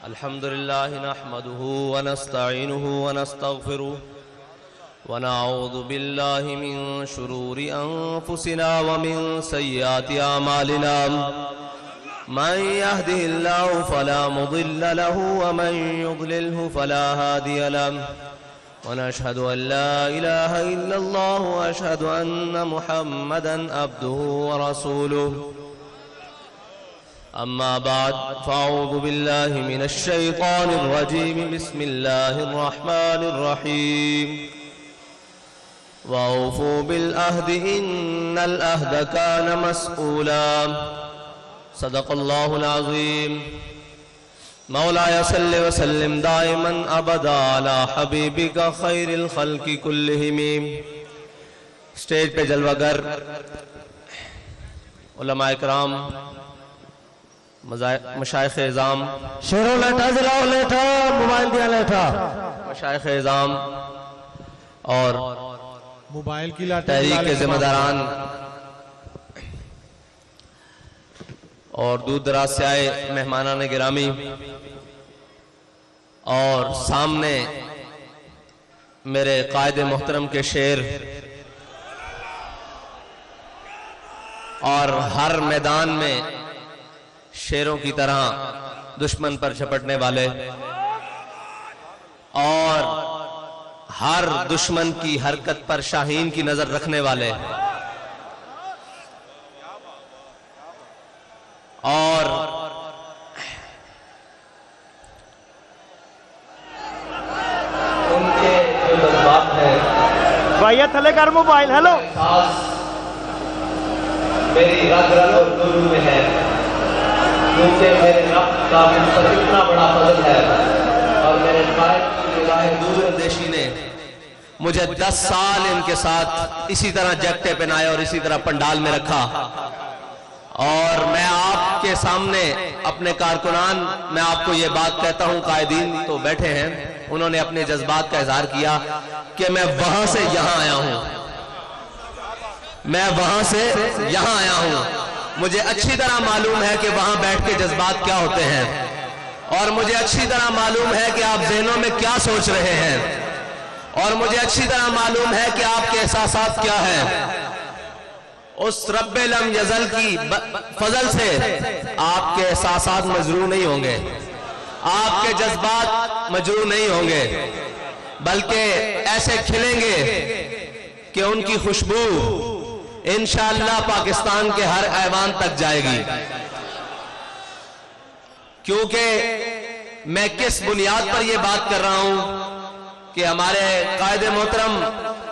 الحمدللہ نحمده ونستعینه ونستغفره ونعوذ باللہ من شرور انفسنا ومن سیئات اعمالنا من يهده الله فلا مضل له ومن يضلله فلا هادي له ونشهد أن لا إله إلا الله وأشهد أن محمدا عبده ورسوله أما بعد فأعوذ بالله من الشيطان الرجيم بسم الله الرحمن الرحيم وأوفوا بالعهد إن العهد كان مسؤولا صدق الله العظيم مولاي صل وسلم دائما ابدا على حبيبك خير الخلق كلهم. سٹیج پہ جلوہ گر علماء اکرام، مشائخ اعظام، شیروں لیٹا ضلعوں لیٹا موبائل دیا لیٹا، مشائخ اعظام اور موبائل کی لاٹھی تحریک کے ذمہ داران اور دور دراز سے آئے مہمانان گرامی، اور سامنے میرے قائد محترم کے شعر، اور ہر میدان میں شیروں کی طرح دشمن پر جھپٹنے والے اور ہر دشمن کی حرکت پر شاہین کی نظر رکھنے والے، اور ان کے جو جذبات ہیں بھائیہ تھلے کر موبائل، ہیلو، میری رگ رگ اور دورو میں ہے، کیونکہ میرے رب کا مجھ پر اتنا بڑا فضل ہے، اور میرے قائد کی نگاہ دور اندیشی نے مجھے 10 سال ان کے ساتھ اسی طرح جیکٹیں پہنائے اور اسی طرح پنڈال میں رکھا. اور میں آپ کے سامنے اپنے کارکنان، میں آپ کو یہ بات کہتا ہوں، قائدین تو بیٹھے ہیں، انہوں نے اپنے جذبات کا اظہار کیا کہ میں وہاں سے یہاں آیا ہوں، میں وہاں سے یہاں آیا ہوں. مجھے اچھی طرح معلوم ہے کہ وہاں بیٹھ کے جذبات کیا ہوتے ہیں، اور مجھے اچھی طرح معلوم ہے کہ آپ ذہنوں میں کیا سوچ رہے ہیں، اور مجھے اچھی طرح معلوم ہے کہ آپ کے احساسات کیا ہیں. اس رب لم یزل کی فضل سے آپ کے احساسات مجروح نہیں ہوں گے، آپ کے جذبات مجروح نہیں ہوں گے، بلکہ ایسے کھلیں گے کہ ان کی خوشبو انشاءاللہ پاکستان کے ہر ایوان تک جائے گی. کیونکہ میں کس بنیاد پر یہ بات کر رہا ہوں کہ ہمارے قائد محترم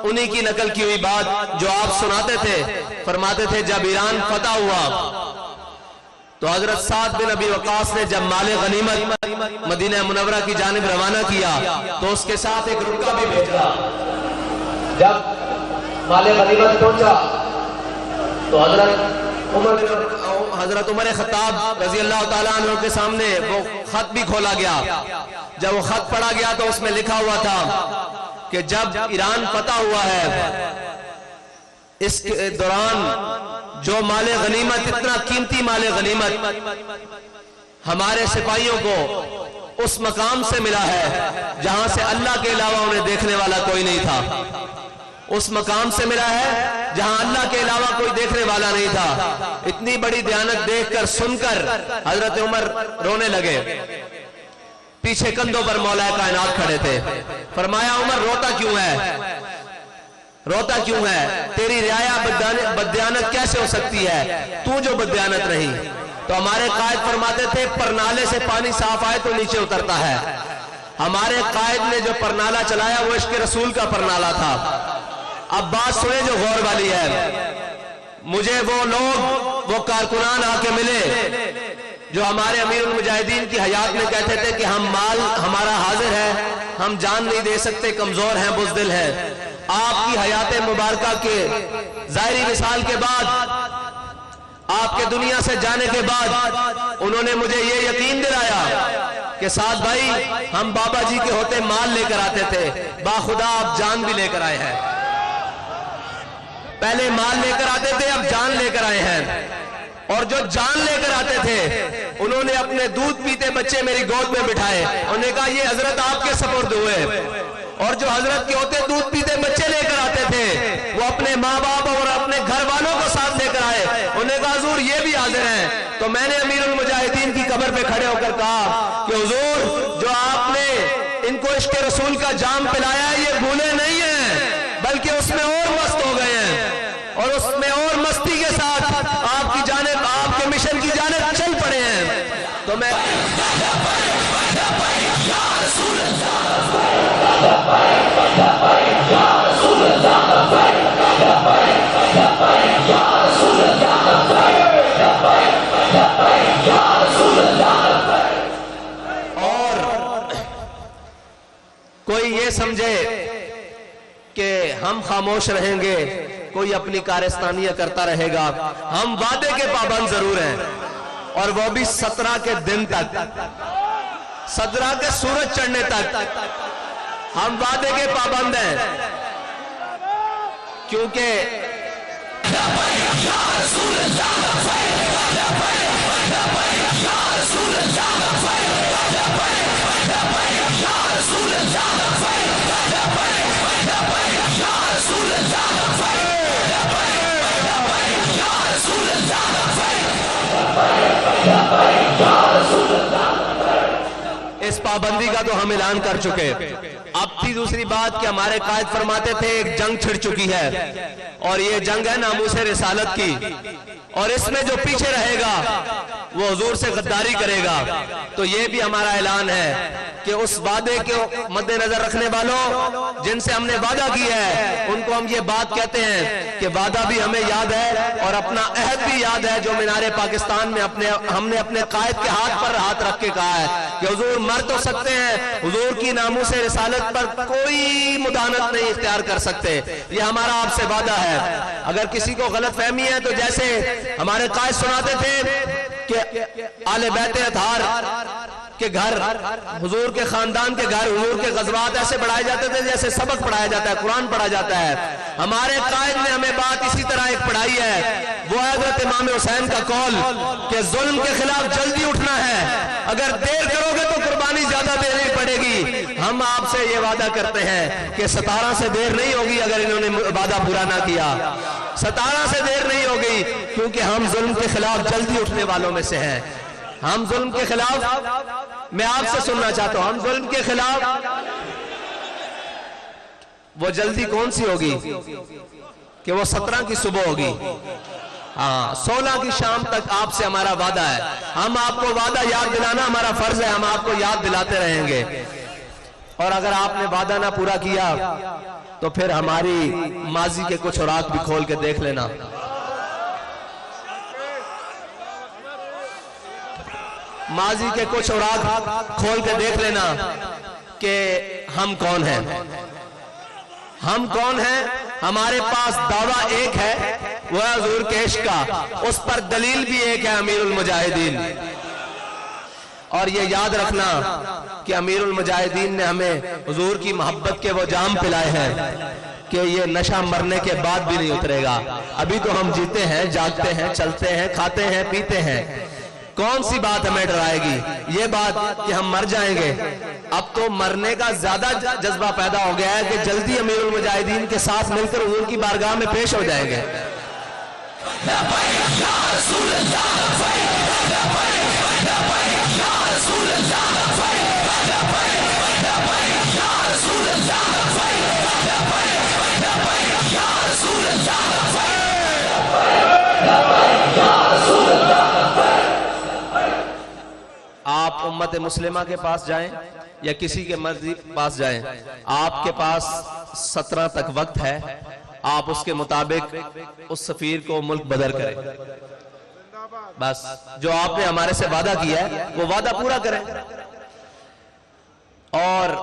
انہی کی نقل کی ہوئی بات جو آپ سناتے تھے، فرماتے تھے جب ایران فتح ہوا تو حضرت سعد بن ابی وقاص نے جب مال غنیمت مدینہ منورہ کی جانب روانہ کیا تو اس کے ساتھ ایک رکا بھی بھیجا. جب مال غنیمت پہنچا تو حضرت عمر خطاب رضی اللہ تعالیٰ عنہ کے سامنے وہ خط بھی کھولا گیا. جب وہ خط پڑھا گیا تو اس میں لکھا ہوا تھا کہ جب ایران فتح ہوا ہے اس کے دوران جو مال غنیمت، اتنا قیمتی مال غنیمت ہمارے سپاہیوں کو اس مقام سے ملا ہے جہاں سے اللہ کے علاوہ انہیں دیکھنے والا کوئی نہیں تھا، اس مقام سے ملا ہے جہاں اللہ کے علاوہ کوئی دیکھنے والا نہیں تھا. اتنی بڑی دیانت دیکھ کر سن کر حضرت عمر رونے لگے. پیچھے کندھوں پر مولا کائنات کھڑے تھے. فرمایا عمر روتا کیوں ہے، روتا کیوں ہے؟ تیری رعایا بددیانت کیسے ہو سکتی ہے، تو جو بددیانت رہی. تو ہمارے قائد فرماتے تھے پرنالے سے پانی صاف آئے تو نیچے اترتا ہے. ہمارے قائد نے جو پرنالہ چلایا وہ عشق رسول کا پرنالہ تھا. اب بات سنیں جو غور والی ہے. مجھے وہ لوگ، وہ کارکنان آ کے ملے جو ہمارے امیر المجاہدین کی حیات میں کہتے تھے کہ ہم مال ہمارا حاضر ہے، ہم جان نہیں دے سکتے، کمزور ہیں، بزدل ہیں. آپ کی حیات مبارکہ کے ظاہری وصال کے بعد، آپ کے دنیا سے جانے کے بعد انہوں نے مجھے یہ یقین دلایا کہ سعد بھائی ہم بابا جی کے ہوتے مال لے کر آتے تھے، باخدا آپ جان بھی لے کر آئے ہیں. پہلے مال لے کر آتے تھے، اب جان لے کر آئے ہیں، اور جو جان لے کر آتے تھے انہوں نے اپنے دودھ پیتے بچے میری گود میں بٹھائے، انہوں نے کہا یہ حضرت آپ کے سپرد ہوئے، اور جو حضرت کے ہوتے دودھ پیتے بچے لے کر آتے تھے وہ اپنے ماں باپ اور اپنے گھر والوں کو ساتھ لے کر آئے، انہوں نے کہا حضور یہ بھی حاضر ہیں۔ تو میں نے امیر المجاہدین کی قبر پہ کھڑے ہو کر کہا کہ حضور جو آپ نے ان کو عشق رسول کا جام پلایا ہے یہ بھولے نہیں ہیں، بلکہ اس میں اور مست ہو گئے ہیں، اور اس میں اور مستی کے ساتھ آپ کی جانب، آپ کے مشن کی جانب چل پڑے ہیں۔ تو میں کوئی یہ سمجھے کہ ہم خاموش رہیں گے، کوئی اپنی کارستانیہ کرتا رہے گا، ہم وعدے کے پابند ضرور ہیں، اور وہ بھی 17 کے دن تک، 17 کے سورج چڑھنے تک ہم وعدے کے پابند ہیں، کیونکہ اس پابندی کا تو ہم اعلان کر چکے۔ اب تھی دوسری بات کہ ہمارے قائد فرماتے تھے ایک جنگ چھڑ چکی ہے، اور یہ جنگ ہے ناموس رسالت کی، اور اس میں جو پیچھے رہے گا وہ حضور سے غداری کرے گا۔ تو یہ بھی ہمارا اعلان ہے کہ اس وعدے کے مد نظر رکھنے والوں جن سے ہم نے وعدہ کیا ہے ان کو ہم یہ بات کہتے ہیں کہ وعدہ بھی ہمیں یاد ہے اور اپنا عہد بھی یاد ہے جو مینار پاکستان میں ہم نے اپنے قائد کے ہاتھ پر ہاتھ رکھ کے کہا ہے کہ حضور مر تو سکتے ہیں، حضور کی ناموس رسالت پر کوئی مداہنت نہیں اختیار کر سکتے، یہ ہمارا آپ سے وعدہ ہے۔ اگر کسی کو غلط فہمی ہے تو جیسے ہمارے قائد سناتے تھے کہ آل بیت اطہار کے گھر، حضور کے خاندان کے گھر، حضور کے غزوات ایسے پڑھائے جاتے تھے جیسے سبق پڑھایا جاتا ہے، قرآن پڑھا جاتا ہے۔ ہمارے قائد نے ہمیں بات اسی طرح ایک پڑھائی ہے، وہ حضرت امام حسین کا قول کہ ظلم کے خلاف جلدی اٹھنا ہے، اگر دیر کرو گے تو قربانی زیادہ دینی پڑے گی۔ ہم آپ سے یہ وعدہ کرتے ہیں کہ 17 سے دیر نہیں ہوگی اگر انہوں نے وعدہ پورا نہ کیا، 17 سے دیر نہیں ہوگی، کیونکہ ہم ظلم کے خلاف جلدی اٹھنے والوں میں سے ہیں۔ ہم ظلم کے خلاف، میں آپ سے سننا چاہتا ہوں، ہم ظلم کے خلاف، وہ جلدی کون سی ہوگی کہ وہ 17 کی صبح ہوگی، 16 کی شام تک آپ سے ہمارا وعدہ ہے۔ ہم آپ کو وعدہ یاد دلانا ہمارا فرض ہے، ہم آپ کو یاد دلاتے رہیں گے، اور اگر آپ نے وعدہ نہ پورا کیا تو پھر ہماری ماضی کے کچھ اوراق بھی کھول کے دیکھ لینا۔ ماضی کے کچھ اوراق کھول کے دیکھ لینا کہ ہم کون ہیں، ہم کون ہیں۔ ہمارے پاس دعویٰ ایک ہے، وہ ہے حضور کے عشق کا، اس پر دلیل بھی ایک ہے امیر المجاہدین۔ اور یہ یاد رکھنا کہ امیر المجاہدین نے ہمیں حضور کی محبت کے وہ جام پلائے ہیں کہ یہ نشہ مرنے کے بعد بھی نہیں اترے گا۔ ابھی تو ہم جیتے ہیں، جاگتے ہیں، چلتے ہیں، کھاتے ہیں، پیتے ہیں، کون سی بات ہمیں ڈرائے گی؟ یہ بات کہ ہم مر جائیں گے۔ اب تو مرنے کا زیادہ جذبہ پیدا ہو گیا ہے کہ جلدی امیر المجاہدین کے ساتھ مل کر حضور کی بارگاہ میں پیش ہو جائیں گے۔ آپ امت مسلمہ کے پاس جائیں یا کسی کے مرضی پاس جائیں، آپ کے پاس 17 تک وقت ہے، آپ اس کے مطابق اس سفیر کو ملک بدر کریں۔ بس جو آپ نے ہمارے سے وعدہ کیا ہے وہ وعدہ پورا کریں۔ اور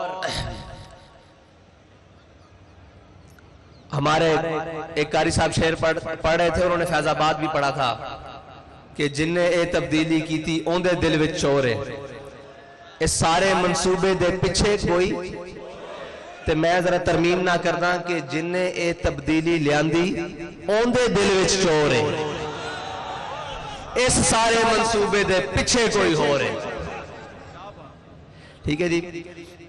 ہمارے ایک قاری صاحب شعر پڑھ رہے تھے، انہوں نے فیض آباد بھی پڑھا تھا کہ جن نے اے تبدیلی کی تھی اوندے دل وچ چورے، اس سارے منصوبے دے پیچھے کوئی تے میں ذرا ترمیم نہ کردا کہ جن نے اے تبدیلی لیاندی اوندے دل وچ چور ہے، اس سارے منصوبے دے پیچھے کوئی ہو رہے، ٹھیک ہے جی۔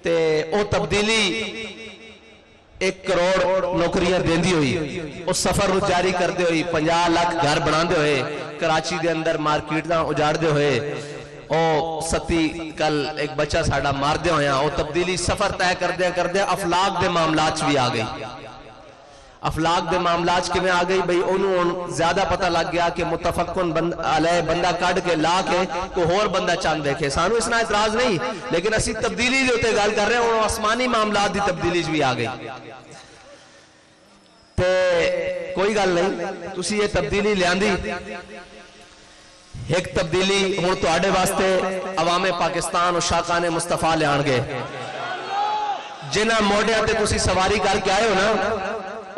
تے او تبدیلی 1 کروڑ نوکریاں دیندی ہوئی، اس سفر نو جاری کردے ہوئی، 50 لاکھ گھر بناندے ہوئے، کراچی دے اندر مارکیٹ دا اجاڑدے ہوئے، او ستی کل ایک بچہ ساڑا مار دے ہویا، او تبدیلی سفر طے کردے افلاق دے معاملات بھی آ گئی۔ افلاق دے معاملات کے میں آ گئی بھئی انہوں زیادہ پتہ لگ گیا کہ متفقن علیہ بندہ کٹ کے لا کے کوئی اور بندہ چاند دیکھے، سانو اس نہ اعتراض نہیں، لیکن اسی تبدیلی جو تے گال کر رہے ہیں انہوں آسمانی معاملات دی تبدیلی بھی آ گئی۔ تے کوئی گال نہیں، تسی یہ تبدیلی لیاندی، ایک تبدیلی ہوں تو آڑے واسطے عوام پاکستان اور شاقان مصطفیٰ لے آنگے، جنہ موڈے آتے تسی سواری کر کے آئے ہو نا،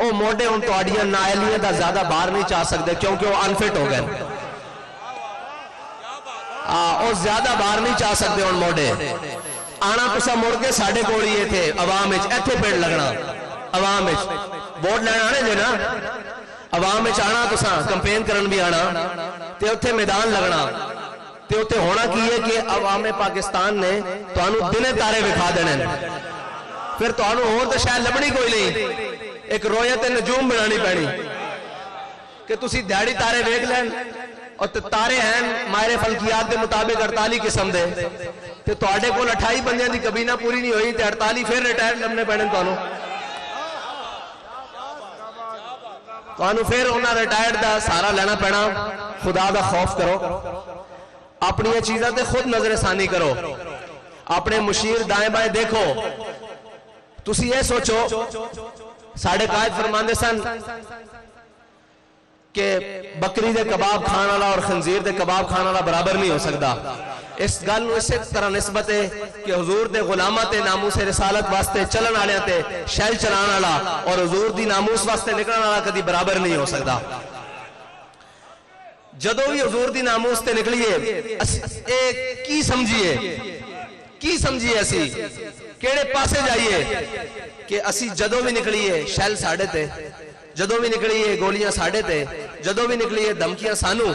او موڈے ان تو آڑیاں نائلیاں دا زیادہ باہر نہیں چاہ سکتے کیونکہ وہ انفٹ ہو گئے، او زیادہ باہر نہیں چاہ سکتے ان موڈے، آنا تسا موڑ کے ساڑھے کوڑیے تھے عوام اچھ ایتھے پیڑ لگنا، عوام اچھ ووٹ لینا آنے جو نا، عوام اچھ آنا تسا کمپین کرن بھی آنا، تے اتھے میدان لگنا، تے اتھے ہونا کی ہے کہ عوام پاکستان نے تو آنو دنے تارے بکھا دینے، پھر تو آنو ہو تو شاید لبنی کوئی نہیں، ایک رویت نجوم بنانی پڑی کہ تسی دیڑی تارے بیک لین، اور تارے ہیں ماہر فلکیات دے مطابق 48 قسم دے، تے تو آڑے کو 28 بندیاں دی کبینہ پوری نہیں ہوئی، تے 48 پھر ریٹائر لبنے پڑھیں تو آنو، تو آنو پھر ہونا ریٹائر دا سارا لینا پینا، خدا دا خوف کرو، اپنی یہ چیزیں تے خود نظر ثانی کرو، اپنے مشیر دائیں بائیں دیکھو، تسی یہ سوچو، ساڑھے قائد فرماندے سن کہ بکری دے کباب کھانا والا اور خنزیر دے کباب کھانا والا برابر نہیں ہو سکتا، اس گل نو اسی طرح نسبت ہے کہ حضور دے غلامات ناموس رسالت واسطے چلن والے تے شیل چلان والا اور حضور دی ناموس واسطے نکلن والا کدی برابر نہیں ہو سکتا۔ جدو بھی حضور دی ناموس تے نکلیے کی سمجھیے اسی کیڑے پاسے جائیے کہ اسی جدو بھی نکلیے شیل ساڑھے تے، جدو بھی نکلیے گولیاں ساڑھے تے، جدو بھی نکلیے دھمکیاں سانو،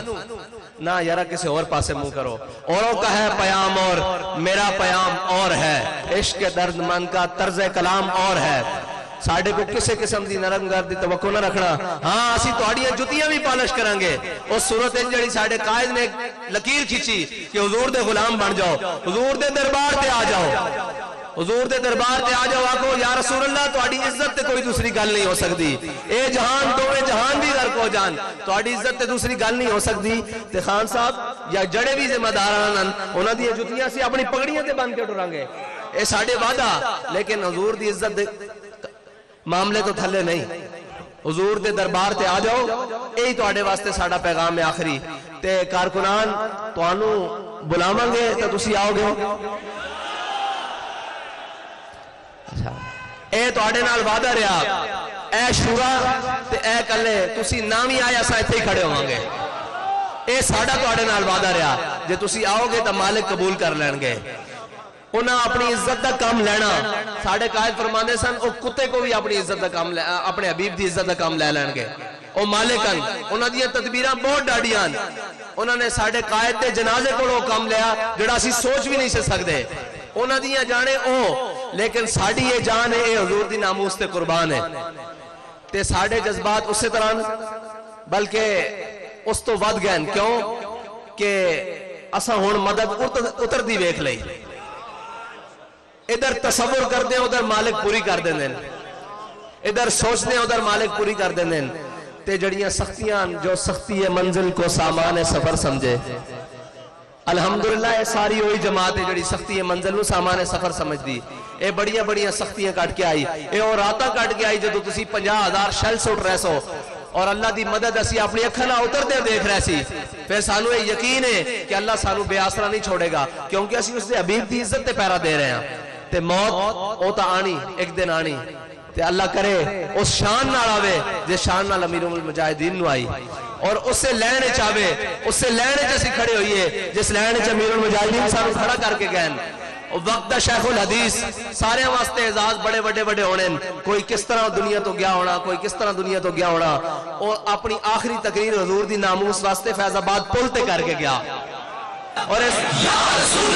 نہ یارہ کسی اور پاسے منہ کرو، اوروں کا ہے پیام اور میرا پیام اور ہے، عشق درد من کا طرز کلام اور ہے، ساڑھے کو کسے قسم دی نرم گردی توقع نہ رکھنا، ہاں اسی توڑیاں جتیاں بھی پالش کرانگے، اس صورت انجڑی ساڑھے قائد نے لکیر کھچی کہ حضور دے غلام بن جاؤ، حضور دے دربار تے آ جاؤ، حضور دے دربار تے آ جاؤ، آکو یا رسول اللہ تو آڑی عزت تے کوئی دوسری گل نہیں ہو سکتی، اے جہان دوے جہان بھی غرق ہو جان تو آڑی عزت تے دوسری گل نہیں ہو سکتی، تے خان صاحب یا جڑے بھی ذمہ داران انہاں دی جتیاں سی اپنی پگڑیاں تے بن کے ٹرانگے، اے ساڑھے وعدہ، لیکن حضور دی عزت دے معاملے تو تھلے نہیں، حضور دے دربار تے آ جاؤ، یہی تو آڑے واسطے ساڑھا پیغام آخری، تے کارکنان تو آنو بلاواں گے تو تسی آؤ گے، اے تو آڑے نال وعدہ رہا، اے شورا تے اے کلے تسی نامی آیا سا ایتھے ہی کھڑے ہوئیں گے، اے ساڑھا تو آڑے نال وعدہ رہا، جے تسی آؤ گے تو مالک قبول کر لین گے، انہاں اپنی عزت دا کام لینا، ساڑھے قائد فرماندے سن او کتے کو بھی اپنی عزت دا کام اپنے حبیب دی عزت دا کام لے لین گے، او مالکن انہاں دی تدبیراں بہت ڈاڑیاں، انہاں نے ساڑھے قائد دے جنازے کو لو کام لیا جڑا اسی سوچ بھی نہیں سے سکتے، انہاں دیاں جانے او، لیکن ساڑھی یہ جان ہے اے حضور دی ناموس تے قربان ہے، تے ساڑھے جذبات اس سے طرح بلکہ اس تو ود گئن، کیوں کہ اساں ہون مدد اتر دی ویکھ لئی، ادھر تصور کر دیں ادھر مالک پوری کر دیں دیں، ادھر سوچ دیں ادھر مالک پوری کر دیں دیں، تے جڑیاں سختیاں جو سختی منزل کو سامان سفر سمجھے، الحمدللہ اے ساری ہوئی جماعت ہے جڑی سختی منزل کو سامان سفر سمجھ دی، اے بڑیاں بڑیاں سختیاں کٹ کے آئی، اے اور راتاں کٹ کے آئی جدو تسی 50,000 شیل سوٹ رہ سو، اور اللہ دی مدد اسی اپنی اکھاں نال اتر دے دیکھ رہے سی، پھر سانو یہ یقین ہے کہ اللہ سانو بے آسرا نہیں چھوڑے گا، کیونکہ اسی اس دے حبیب دی عزت تے پیرا دے رہے ہیں، تے موت او تا آنی ایک دن آنی، تے اللہ کرے اس شان نال آوے جس شان نال امیر المجاہدین نو آئی، اور اس سے لینے چاہوے، اس سے لینے جیسی کھڑے ہوئیے جس لینے چاہ امیر المجاہدین سانو کھڑا کر کے گئن، وقت شیخ الحدیث سارے واسطے اعزاز بڑے بڑے بڑے ہونے کوئی کس طرح دنیا تو گیا ہونا کوئی کس طرح دنیا تو گیا ہونا اور اپنی آخری تقریر حضور دی ناموس واسطے فیض آباد پل تے کر کے گیا اور اس یا رسول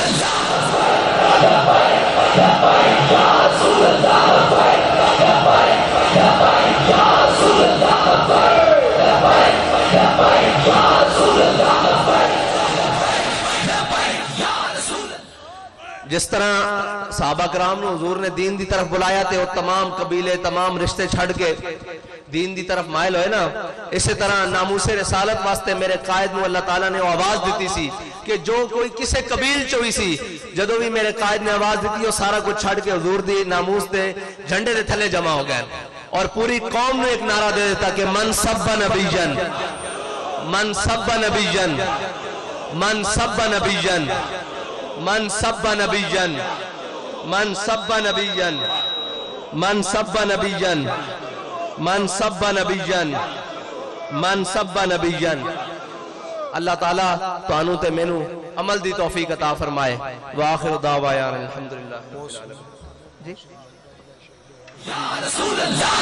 جس طرح صحابہ کرام نے حضور نے دین دی طرف بلایا تھے وہ تمام قبیلے تمام رشتے چھڑ کے دین دی طرف مائل ہوئے نا اسی طرح ناموس رسالت واسطے میرے قائد میں اللہ تعالیٰ نے وہ آواز دیتی سی کہ جو کوئی کسے قبیل چوئی سی جدو بھی میرے قائد نے آواز دیتی وہ سارا کچھ چھڑ کے حضور دی ناموس دے جھنڈے دے تھلے جمع ہو گئے اور پوری قوم نے ایک نعرہ دے دیتا کہ من سب نبیجن من سب نبیجن من سب نبیجن من سب نبیجن من سب نبیجن من سب نبیجن من سب نبیجن من سب نبیجن اللہ تعالیٰ تو انو تے مینو عمل دی توفیق عطا فرمائے وآخر دعوایان الحمدللہ رب العالمین جی یا رسول اللہ